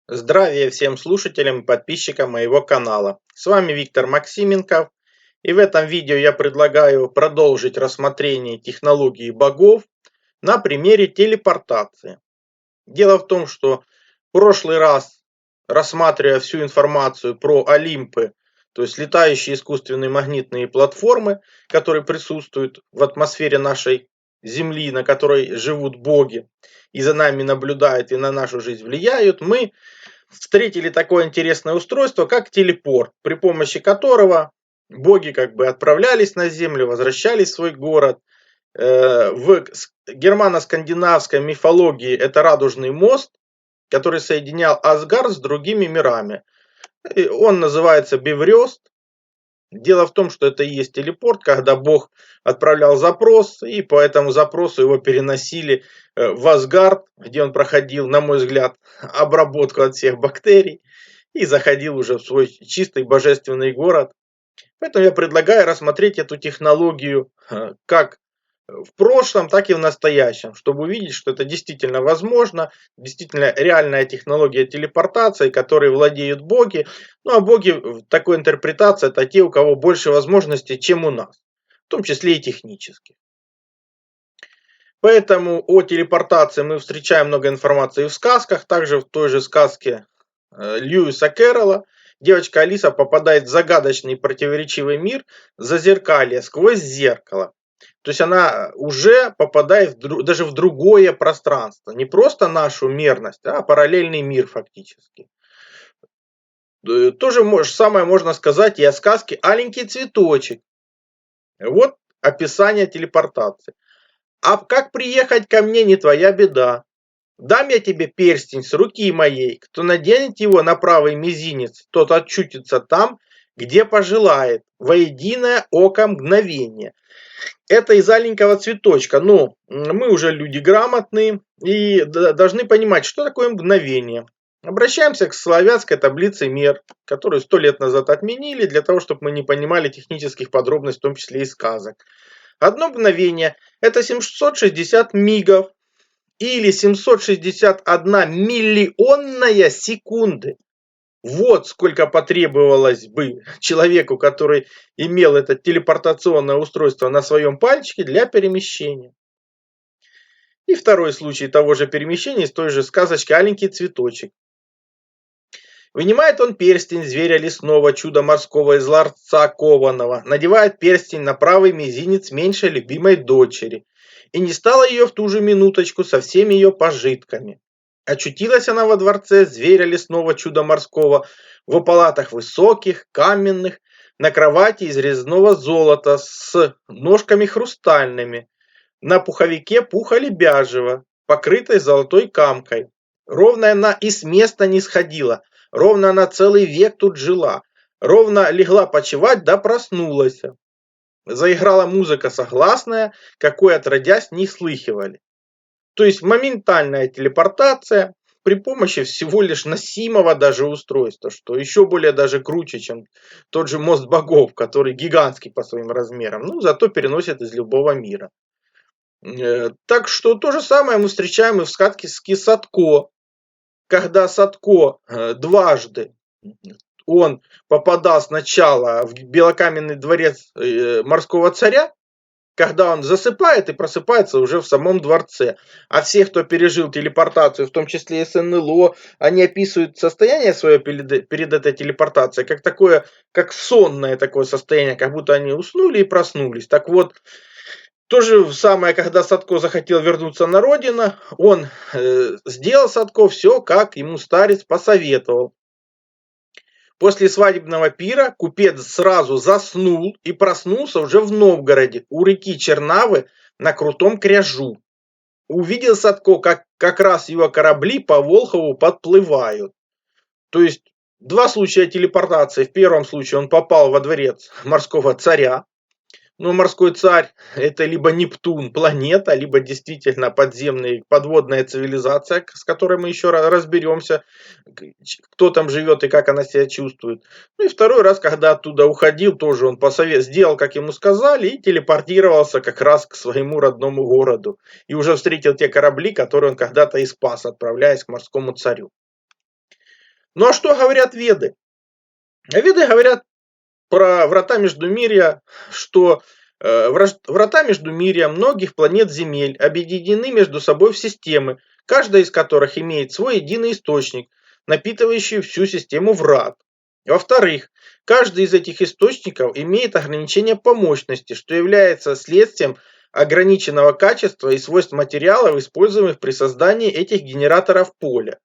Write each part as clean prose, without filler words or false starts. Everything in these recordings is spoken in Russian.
Здравия всем слушателям и подписчикам моего канала. С вами Виктор Максименков. И в этом видео я предлагаю продолжить рассмотрение технологии богов на примере телепортации. Дело в том, что в прошлый раз, рассматривая всю информацию про Олимпы, то есть летающие искусственные магнитные платформы, которые присутствуют в атмосфере нашей Земли, на которой живут боги, и за нами наблюдают и на нашу жизнь влияют, мы встретили такое интересное устройство, как телепорт, при помощи которого боги как бы отправлялись на Землю, возвращались в свой город. В германо-скандинавской мифологии это радужный мост, который соединял Асгард с другими мирами. Он называется Бифрёст. Дело в том, что это и есть телепорт, когда Бог отправлял запрос, и по этому запросу его переносили в Асгард, где он проходил, на мой взгляд, обработку от всех бактерий и заходил уже в свой чистый божественный город. Поэтому я предлагаю рассмотреть эту технологию как в прошлом, так и в настоящем, чтобы увидеть, что это действительно возможно, действительно реальная технология телепортации, которой владеют боги. Ну а боги в такой интерпретации это те, у кого больше возможностей, чем у нас, в том числе и технически. Поэтому о телепортации мы встречаем много информации в сказках, также в той же сказке Льюиса Кэрролла. Девочка Алиса попадает в загадочный противоречивый мир Зазеркалье сквозь зеркало. То есть она уже попадает даже в другое пространство. Не просто нашу мерность, а параллельный мир фактически. То же самое можно сказать и о сказке «Аленький цветочек». Вот описание телепортации. А как приехать ко мне, не твоя беда. Дам я тебе перстень с руки моей. Кто наденет его на правый мизинец, тот очутится там, где пожелает, во единое око мгновение. Это из аленького цветочка. Но мы уже люди грамотные и должны понимать, что такое мгновение. Обращаемся к славянской таблице мер, которую 100 лет назад отменили, для того, чтобы мы не понимали технических подробностей, в том числе и сказок. Одно мгновение – это 760 мигов или 761 миллионная секунды. Вот сколько потребовалось бы человеку, который имел это телепортационное устройство на своем пальчике для перемещения. И второй случай того же перемещения из той же сказочки «Аленький цветочек». Вынимает он перстень зверя лесного, чуда морского из ларца кованого, надевает перстень на правый мизинец меньшей любимой дочери. И не стало ее в ту же минуточку со всеми ее пожитками. Очутилась она во дворце зверя лесного чуда морского, в палатах высоких, каменных, на кровати из резного золота с ножками хрустальными, на пуховике пуха лебяжьего, покрытой золотой камкой. Ровно она и с места не сходила, ровно она целый век тут жила, ровно легла почевать да проснулась. Заиграла музыка согласная, какой отродясь не слыхивали. То есть моментальная телепортация при помощи всего лишь носимого даже устройства, что еще более даже круче, чем тот же мост богов, который гигантский по своим размерам, но зато переносит из любого мира. Так что то же самое мы встречаем и в сказке Садко, когда Садко дважды он попадал сначала в белокаменный дворец морского царя, когда он засыпает и просыпается уже в самом дворце. А все, кто пережил телепортацию, в том числе и СНЛО, они описывают состояние свое перед этой телепортацией, как такое, как сонное такое состояние, как будто они уснули и проснулись. Так вот, то же самое, когда Садко захотел вернуться на родину, он сделал Садко все, как ему старец посоветовал. После свадебного пира купец сразу заснул и проснулся уже в Новгороде, у реки Чернавы на крутом кряжу. Увидел Садко, как раз его корабли по Волхову подплывают. То есть два случая телепортации. В первом случае он попал во дворец морского царя. Но морской царь это либо Нептун, планета, либо действительно подводная цивилизация, с которой мы еще разберемся, кто там живет и как она себя чувствует. Ну и второй раз, когда оттуда уходил, тоже он сделал, как ему сказали, и телепортировался как раз к своему родному городу. И уже встретил те корабли, которые он когда-то и спас, отправляясь к морскому царю. Ну а что говорят Веды? Веды говорят про врата Междумирья, что врата Междумирья многих планет Земель объединены между собой в системы, каждая из которых имеет свой единый источник, напитывающий всю систему врат. Во-вторых, каждый из этих источников имеет ограничение по мощности, что является следствием ограниченного качества и свойств материалов, используемых при создании этих генераторов поля.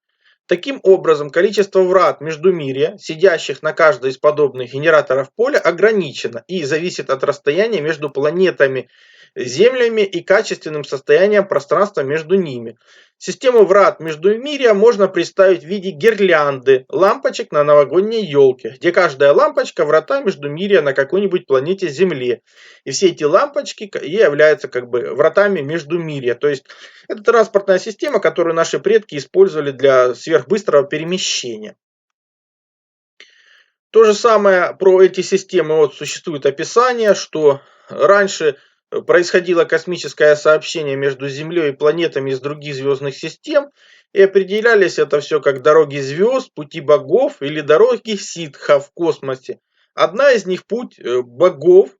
Таким образом, количество врат Междумирья, сидящих на каждой из подобных генераторов поля, ограничено и зависит от расстояния между планетами, Землями и качественным состоянием пространства между ними. Систему врат Междумирья можно представить в виде гирлянды лампочек на новогодней елке, где каждая лампочка врата Междумирья на какой-нибудь планете Земле. И все эти лампочки и являются как бы вратами Междумирья. То есть это транспортная система, которую наши предки использовали для сверхбыстрого перемещения. То же самое про эти системы. Вот существует описание, что раньше происходило космическое сообщение между Землей и планетами из других звездных систем, и определялись это все как дороги звезд, пути богов или дороги ситхов в космосе. Одна из них, путь богов,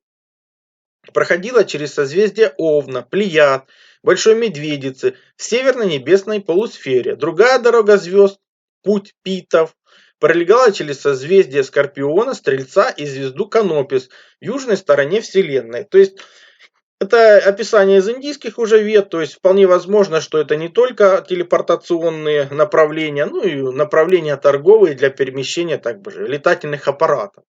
проходила через созвездие Овна, Плеяд, Большой Медведицы в северно-небесной полусфере. Другая дорога звезд, путь Питов, пролегала через созвездие Скорпиона, Стрельца и звезду Канопис в южной стороне Вселенной. То есть это описание из индийских уже вед, то есть вполне возможно, что это не только телепортационные направления, но и направления торговые для перемещения так бы же, летательных аппаратов.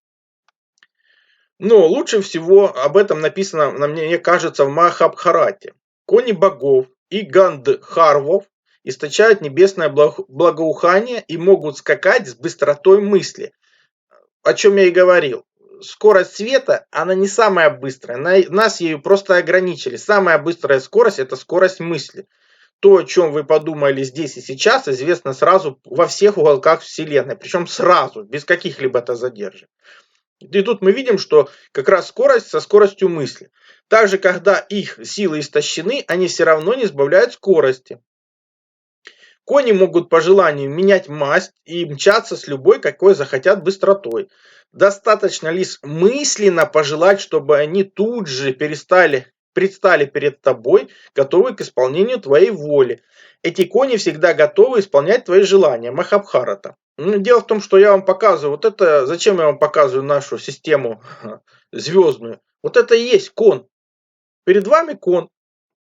Но лучше всего об этом написано, мне кажется, в Махабхарате. Кони богов и гандхарвов источают небесное благоухание и могут скакать с быстротой мысли. О чем я и говорил. Скорость света, она не самая быстрая. Нас ею просто ограничили. Самая быстрая скорость – это скорость мысли. То, о чем вы подумали здесь и сейчас, известно сразу во всех уголках Вселенной. Причем сразу, без каких-либо задержек. И тут мы видим, что как раз скорость со скоростью мысли. Также, когда их силы истощены, они все равно не сбавляют скорости. Кони могут по желанию менять масть и мчаться с любой, какой захотят быстротой. Достаточно лишь мысленно пожелать, чтобы они тут же предстали перед тобой, готовы к исполнению твоей воли. Эти кони всегда готовы исполнять твои желания. Махабхарата. Дело в том, что я вам показываю, вот это, зачем я вам показываю нашу систему звездную? Вот это и есть кон. Перед вами кон.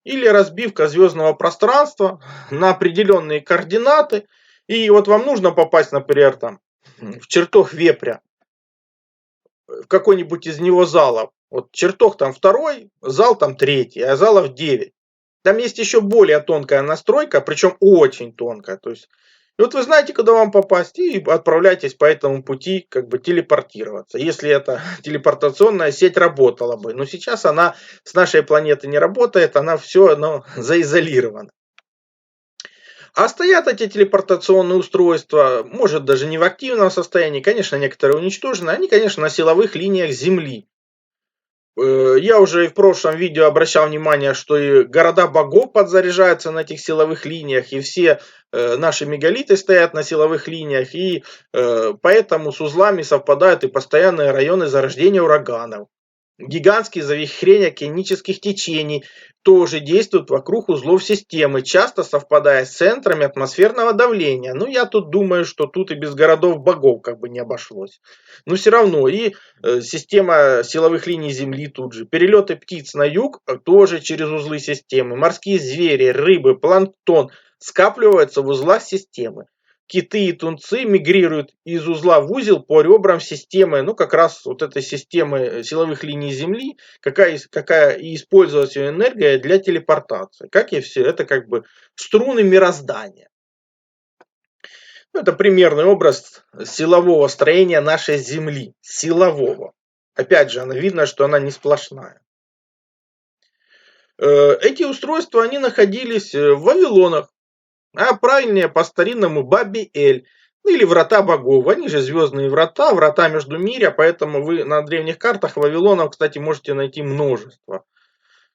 Или разбивка звездного пространства на определенные координаты. И вот вам нужно попасть, например, там, в чертог вепря, в какой-нибудь из него залов. Вот чертог там второй, зал там третий, а залов 9. Там есть еще более тонкая настройка, причем очень тонкая. То есть, и вот вы знаете, куда вам попасть, и отправляйтесь по этому пути как бы телепортироваться. Если эта телепортационная сеть работала бы. Но сейчас она с нашей планеты не работает, она все заизолирована. А стоят эти телепортационные устройства, может даже не в активном состоянии, конечно, некоторые уничтожены, они, конечно, на силовых линиях Земли. Я уже и в прошлом видео обращал внимание, что и города богов подзаряжаются на этих силовых линиях, и все наши мегалиты стоят на силовых линиях, и поэтому с узлами совпадают и постоянные районы зарождения ураганов. Гигантские завихрения океанических течений тоже действуют вокруг узлов системы, часто совпадая с центрами атмосферного давления. Ну, я тут думаю, что тут и без городов богов как бы не обошлось. Но все равно и система силовых линий Земли тут же. Перелеты птиц на юг тоже через узлы системы. Морские звери, рыбы, планктон скапливаются в узлах системы. Киты и тунцы мигрируют из узла в узел по ребрам системы, ну как раз вот этой системы силовых линий Земли, какая и использовалась ее энергия для телепортации. Как и все, это как бы струны мироздания. Это примерный образ силового строения нашей Земли. Силового. Опять же, видно, что она не сплошная. Эти устройства, они находились в Вавилонах, а правильнее по-старинному Баби-Эль, ну или врата богов. Они же звездные врата, врата Междумирья, поэтому вы на древних картах Вавилонов, кстати, можете найти множество.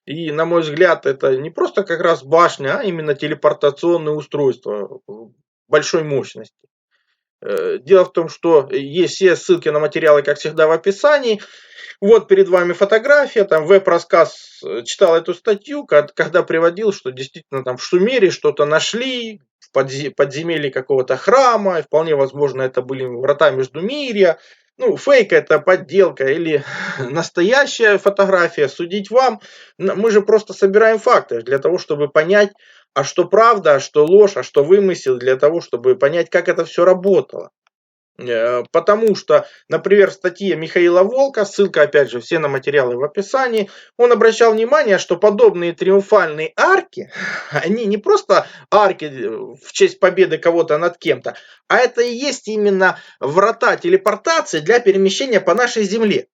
И, на мой взгляд, это не просто как раз башня, а именно телепортационное устройство большой мощности. Дело в том, что есть все ссылки на материалы, как всегда, в описании. Вот перед вами фотография, там веб-рассказ читал эту статью, когда приводил, что действительно там в Шумере что-то нашли, в подземелье какого-то храма, и вполне возможно это были врата Междумирья. Ну, фейк это подделка или настоящая фотография, судить вам. Мы же просто собираем факты для того, чтобы понять, а что правда, а что ложь, а что вымысел, для того, чтобы понять, как это все работало. Потому что, например, в статье Михаила Волка, ссылка опять же все на материалы в описании, он обращал внимание, что подобные триумфальные арки, они не просто арки в честь победы кого-то над кем-то, а это и есть именно врата телепортации для перемещения по нашей Земле.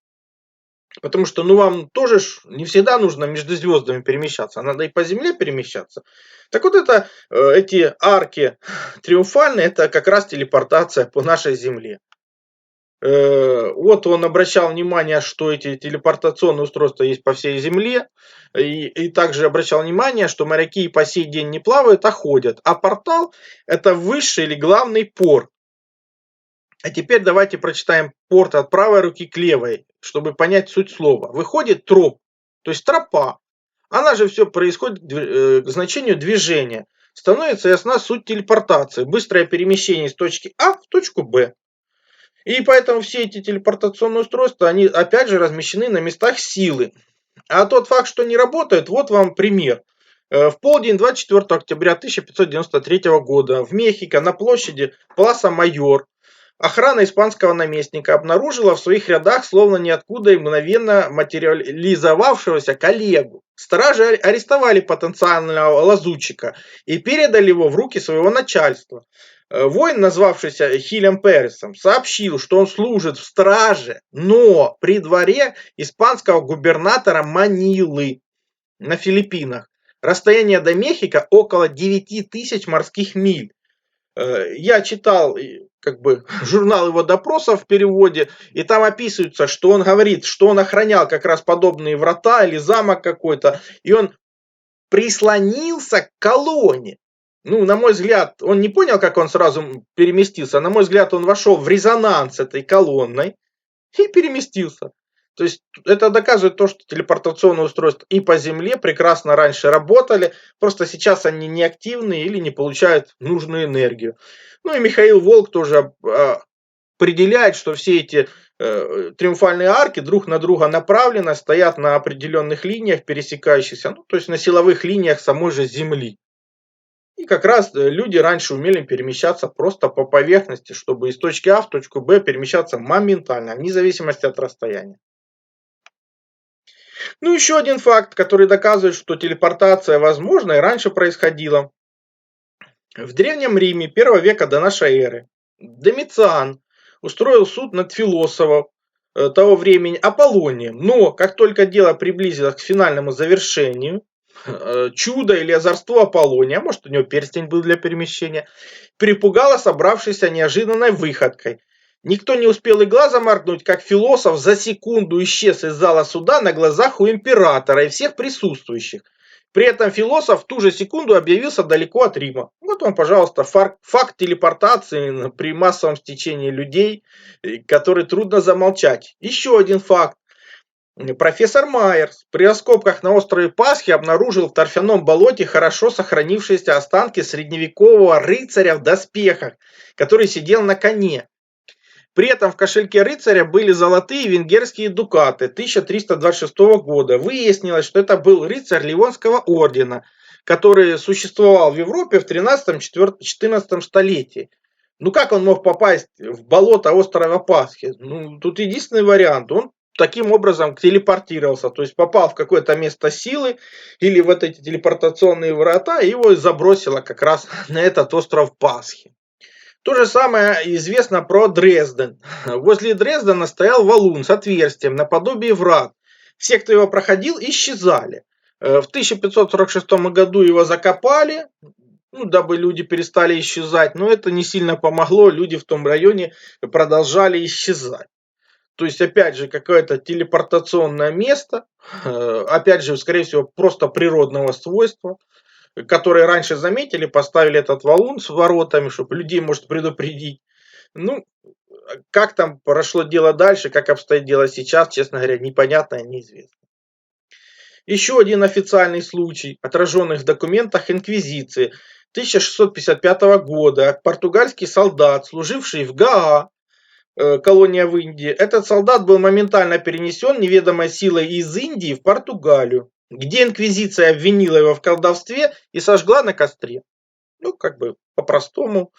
Потому что, ну, вам тоже не всегда нужно между звездами перемещаться, а надо и по Земле перемещаться. Так вот это, эти арки триумфальные, это как раз телепортация по нашей Земле. Вот он обращал внимание, что эти телепортационные устройства есть по всей Земле. И также обращал внимание, что моряки и по сей день не плавают, а ходят. А портал это высший или главный порт. А теперь давайте прочитаем порт от правой руки к левой, чтобы понять суть слова. Выходит троп, то есть тропа. Она же все происходит к значению движения. Становится ясна суть телепортации. Быстрое перемещение из точки А в точку Б. И поэтому все эти телепортационные устройства, они опять же размещены на местах силы. А тот факт, что не работает, вот вам пример. В полдень 24 октября 1593 года в Мехико на площади Пласа Майор охрана испанского наместника обнаружила в своих рядах словно ниоткуда и мгновенно материализовавшегося коллегу. Стражи арестовали потенциального лазутчика и передали его в руки своего начальства. Воин, назвавшийся Хилем Пересом, сообщил, что он служит в страже, но при дворе испанского губернатора Манилы на Филиппинах. Расстояние до Мехико около 9000 морских миль. Я читал как бы журнал его допросов в переводе, и там описывается, что он говорит, что он охранял как раз подобные врата или замок какой-то, и он прислонился к колонне. Ну, на мой взгляд, он не понял, как он сразу переместился. На мой взгляд, он вошел в резонанс этой колонной и переместился. То есть это доказывает то, что телепортационные устройства и по Земле прекрасно раньше работали, просто сейчас они неактивны или не получают нужную энергию. Ну и Михаил Волк тоже определяет, что все эти триумфальные арки друг на друга направлены, стоят на определенных линиях пересекающихся, ну, то есть на силовых линиях самой же Земли. И как раз люди раньше умели перемещаться просто по поверхности, чтобы из точки А в точку Б перемещаться моментально, вне зависимости от расстояния. Ну, еще один факт, который доказывает, что телепортация возможна и раньше происходила. В Древнем Риме 1 века до нашей эры Домициан устроил суд над философом того времени Аполлонием. Но как только дело приблизилось к финальному завершению, чудо или озорство Аполлония, может у него перстень был для перемещения, перепугало собравшихся неожиданной выходкой. Никто не успел и глазом моргнуть, как философ за секунду исчез из зала суда на глазах у императора и всех присутствующих. При этом философ в ту же секунду объявился далеко от Рима. Вот вам, пожалуйста, факт телепортации при массовом стечении людей, который трудно замолчать. Еще один факт. Профессор Майерс при раскопках на острове Пасхи обнаружил в торфяном болоте хорошо сохранившиеся останки средневекового рыцаря в доспехах, который сидел на коне. При этом в кошельке рыцаря были золотые венгерские дукаты 1326 года. Выяснилось, что это был рыцарь Ливонского ордена, который существовал в Европе в 13-14 столетии. Ну как он мог попасть в болото острова Пасхи? Ну, тут единственный вариант. Он таким образом телепортировался, то есть попал в какое-то место силы или в эти телепортационные врата, и его забросило как раз на этот остров Пасхи. То же самое известно про Дрезден. Возле Дрездена стоял валун с отверстием наподобие врат. Все, кто его проходил, исчезали. В 1546 году его закопали, ну, дабы люди перестали исчезать, но это не сильно помогло, люди в том районе продолжали исчезать. То есть, опять же, какое-то телепортационное место, опять же, скорее всего, просто природного свойства, которые раньше заметили, поставили этот валун с воротами, чтобы людей, может, предупредить. Ну, как там прошло дело дальше, как обстоит дело сейчас, честно говоря, непонятно и неизвестно. Еще один официальный случай, отраженный в документах Инквизиции 1655 года. Португальский солдат, служивший в Гаа, колония в Индии, этот солдат был моментально перенесен неведомой силой из Индии в Португалию, где инквизиция обвинила его в колдовстве и сожгла на костре. Ну, как бы по-простому.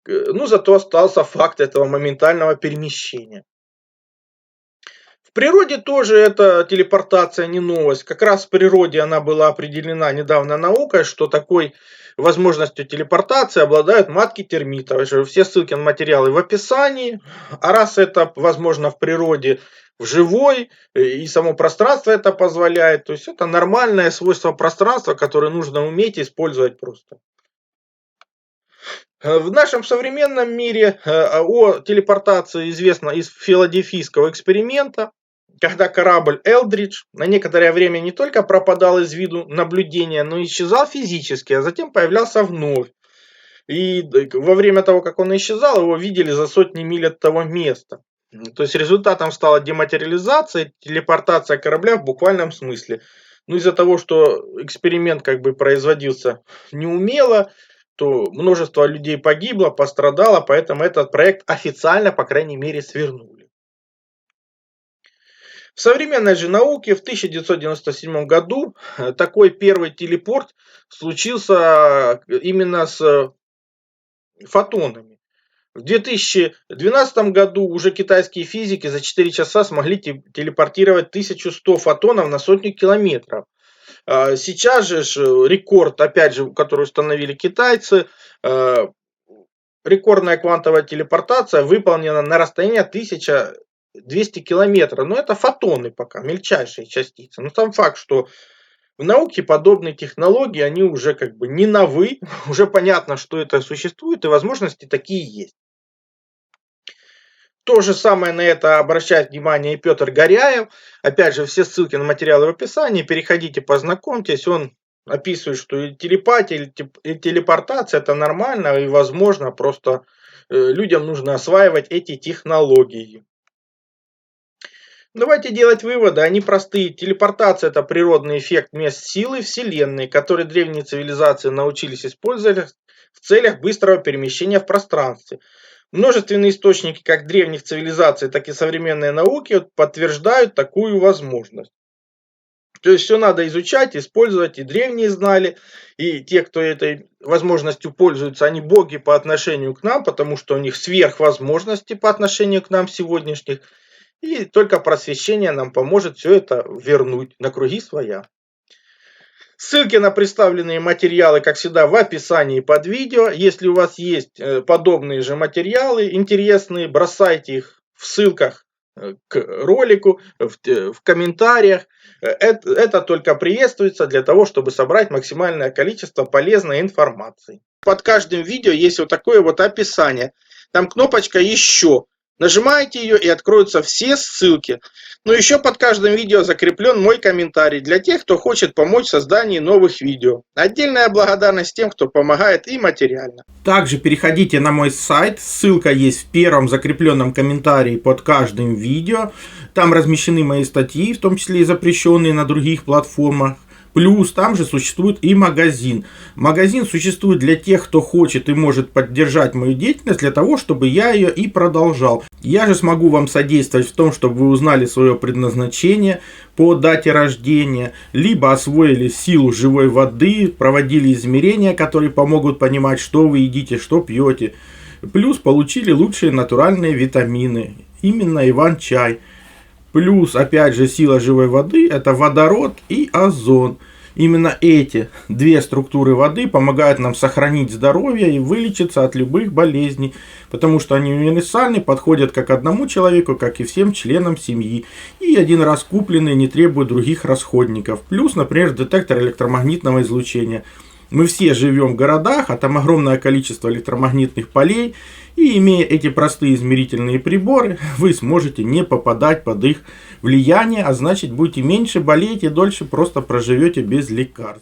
Ну, зато остался факт этого моментального перемещения. В природе тоже эта телепортация не новость. Как раз в природе она была определена недавно наукой, что такой возможностью телепортации обладают матки термитов. Все ссылки на материалы в описании. А раз это возможно в природе, в живой, и само пространство это позволяет, то есть это нормальное свойство пространства, которое нужно уметь использовать просто. В нашем современном мире о телепортации известно из филадельфийского эксперимента, когда корабль Элдридж на некоторое время не только пропадал из виду наблюдения, но и исчезал физически, а затем появлялся вновь. И во время того, как он исчезал, его видели за сотни миль от того места. То есть результатом стала дематериализация, телепортация корабля в буквальном смысле. Ну, из-за того, что эксперимент как бы производился неумело, то множество людей погибло, пострадало, поэтому этот проект официально, по крайней мере, свернули. В современной же науке в 1997 году такой первый телепорт случился именно с фотонами. В 2012 году уже китайские физики за 4 часа смогли телепортировать 1100 фотонов на сотню километров. Сейчас же рекорд, опять же, который установили китайцы, рекордная квантовая телепортация выполнена на расстоянии 1200 километров. Но это фотоны пока, мельчайшие частицы. Но сам факт, что в науке подобные технологии, они уже как бы не новы, уже понятно, что это существует и возможности такие есть. То же самое на это обращает внимание и Петр Горяев. Опять же, все ссылки на материалы в описании. Переходите, познакомьтесь. Он описывает, что и телепатия, и телепортация это нормально и возможно. Просто людям нужно осваивать эти технологии. Давайте делать выводы. Они простые. Телепортация это природный эффект мест силы Вселенной, который древние цивилизации научились использовать в целях быстрого перемещения в пространстве. Множественные источники как древних цивилизаций, так и современной науки подтверждают такую возможность. То есть все надо изучать, использовать, и древние знали, и те, кто этой возможностью пользуются, они боги по отношению к нам, потому что у них сверхвозможности по отношению к нам сегодняшних, и только просвещение нам поможет все это вернуть на круги своя. Ссылки на представленные материалы, как всегда, в описании под видео. Если у вас есть подобные же материалы интересные, бросайте их в ссылках к ролику, в комментариях. Это только приветствуется для того, чтобы собрать максимальное количество полезной информации. Под каждым видео есть вот такое вот описание. Там кнопочка «Еще». Нажимаете ее и откроются все ссылки. Но еще под каждым видео закреплен мой комментарий для тех, кто хочет помочь в создании новых видео. Отдельная благодарность тем, кто помогает и материально. Также переходите на мой сайт, ссылка есть в первом закрепленном комментарии под каждым видео. Там размещены мои статьи, в том числе и запрещенные на других платформах. Плюс там же существует и магазин. Магазин существует для тех, кто хочет и может поддержать мою деятельность, для того, чтобы я ее и продолжал. Я же смогу вам содействовать в том, чтобы вы узнали свое предназначение по дате рождения, либо освоили силу живой воды, проводили измерения, которые помогут понимать, что вы едите, что пьете. Плюс получили лучшие натуральные витамины, именно Иван-чай. Плюс, опять же, сила живой воды – это водород и озон. Именно эти две структуры воды помогают нам сохранить здоровье и вылечиться от любых болезней, потому что они универсальны, подходят как одному человеку, как и всем членам семьи. И один раз купленные не требуют других расходников. Плюс, например, детектор электромагнитного излучения. Мы все живем в городах, а там огромное количество электромагнитных полей, и имея эти простые измерительные приборы, вы сможете не попадать под их влияние, а значит будете меньше болеть и дольше просто проживете без лекарств.